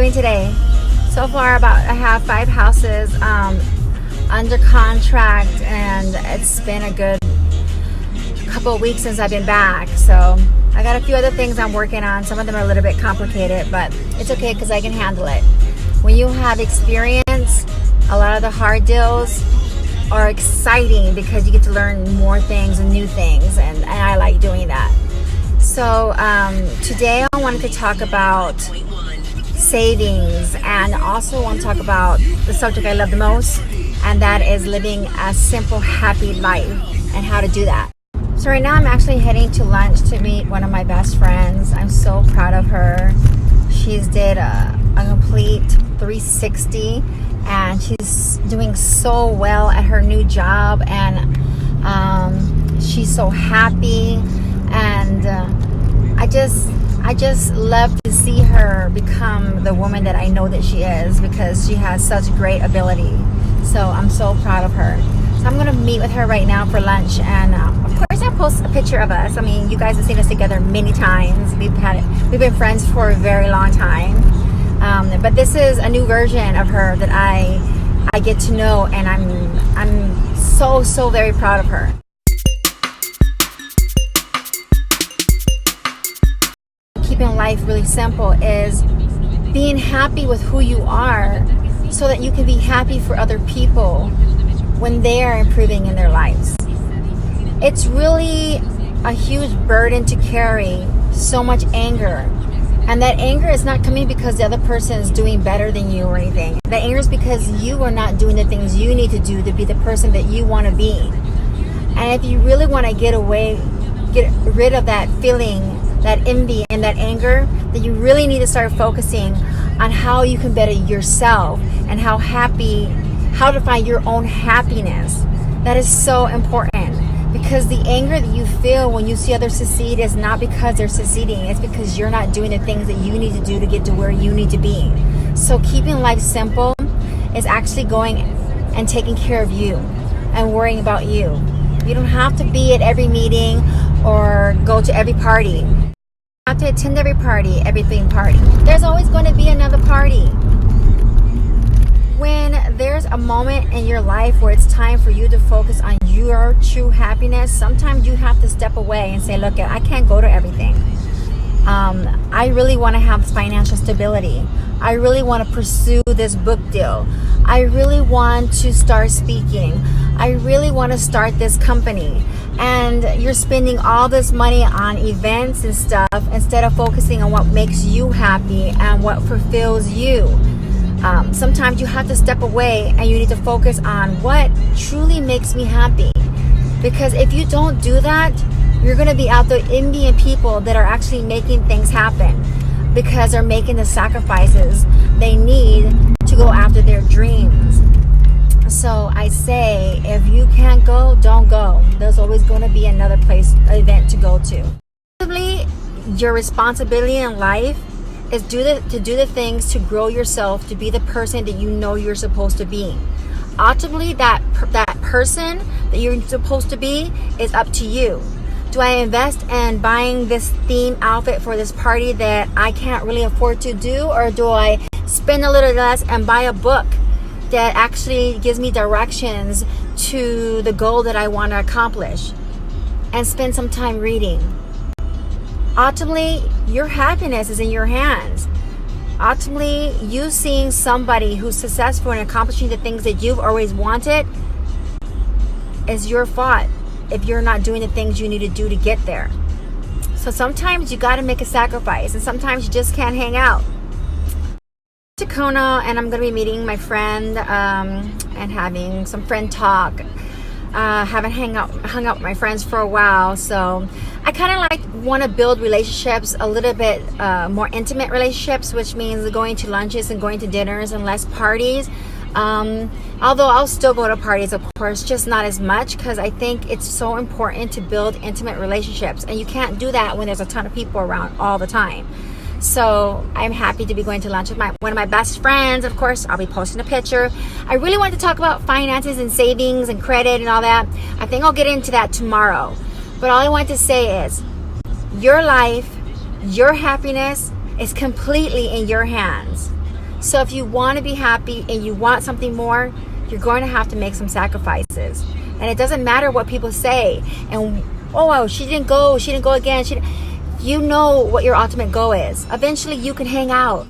doing today? So far, I have 5 houses under contract, and it's been a good couple of weeks since I've been back. So I got a few other things I'm working on. Some of them are a little bit complicated, but it's okay because I can handle it. When you have experience, a lot of the hard deals are exciting because you get to learn more things and new things, and I like doing that. So today I wanted to talk about savings, and also want to talk about the subject I love the most, and that is living a simple, happy life and how to do that. So right now I'm actually heading to lunch to meet one of my best friends. I'm so proud of her. She's did a complete 360, and she's doing so well at her new job, and she's so happy, and I just love to see her become the woman that I know that she is, because she has such great ability. So I'm so proud of her. So I'm gonna meet with her right now for lunch, and of course I'll post a picture of us. I mean, you guys have seen us together many times. We've been friends for a very long time. But this is a new version of her that I get to know, and I'm so very proud of her. Keeping life really simple is being happy with who you are, so that you can be happy for other people when they are improving in their lives. It's really a huge burden to carry so much anger. And that anger is not coming because the other person is doing better than you or anything. That anger is because you are not doing the things you need to do to be the person that you want to be. And if you really want to get rid of that feeling, that envy and that anger, then you really need to start focusing on how you can better yourself and how to find your own happiness. That is so important, because the anger that you feel when you see others succeed is not because they're succeeding. It's because you're not doing the things that you need to do to get to where you need to be. So keeping life simple is actually going and taking care of you and worrying about you. You don't have to be at every meeting or go to every party. You have to attend every party, every theme party. There's always going to be another party. When there's a moment in your life where it's time for you to focus on your true happiness, sometimes you have to step away and say, look, I can't go to everything. I really want to have financial stability. I really want to pursue this book deal. I really want to start speaking. I really want to start this company. And you're spending all this money on events and stuff instead of focusing on what makes you happy and what fulfills you. Sometimes you have to step away and you need to focus on what truly makes me happy. Because if you don't do that, you're going to be out there envying people that are actually making things happen, because they're making the sacrifices they need to go after their dreams. So I say, if you can't go, don't go. There's always going to be another event to go to. Ultimately, your responsibility in life is to do the things to grow yourself to be the person that you know you're supposed to be. Ultimately, that person that you're supposed to be is up to you. Do I invest in buying this theme outfit for this party that I can't really afford to do, or do I spend a little less and buy a book that actually gives me directions to the goal that I want to accomplish and spend some time reading? Ultimately, your happiness is in your hands. Ultimately, you seeing somebody who's successful in accomplishing the things that you've always wanted is your fault if you're not doing the things you need to do to get there. So sometimes you got to make a sacrifice, and sometimes you just can't hang out. To Kona, and I'm going to be meeting my friend and having some friend talk. Haven't hung out with my friends for a while, so I kind of want to build relationships a little bit more intimate relationships, which means going to lunches and going to dinners and less parties. Although I'll still go to parties, of course, just not as much, because I think it's so important to build intimate relationships, and you can't do that when there's a ton of people around all the time. So I'm happy to be going to lunch with one of my best friends. Of course, I'll be posting a picture. I really want to talk about finances and savings and credit and all that. I think I'll get into that tomorrow. But all I want to say is, your life, your happiness is completely in your hands. So if you want to be happy and you want something more, you're going to have to make some sacrifices. And it doesn't matter what people say. And, oh, she didn't go again. You know what your ultimate goal is. Eventually you can hang out.